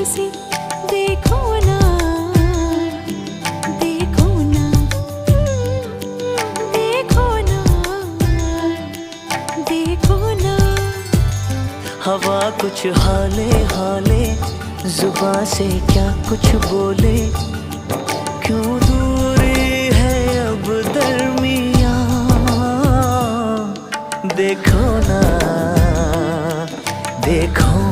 से देखो ना, देखो ना, देखो ना, देखो ना। हवा कुछ हाले हाले, जुबां से क्या कुछ बोले, क्यों दूरी है अब दरमियां। देखो ना, देखो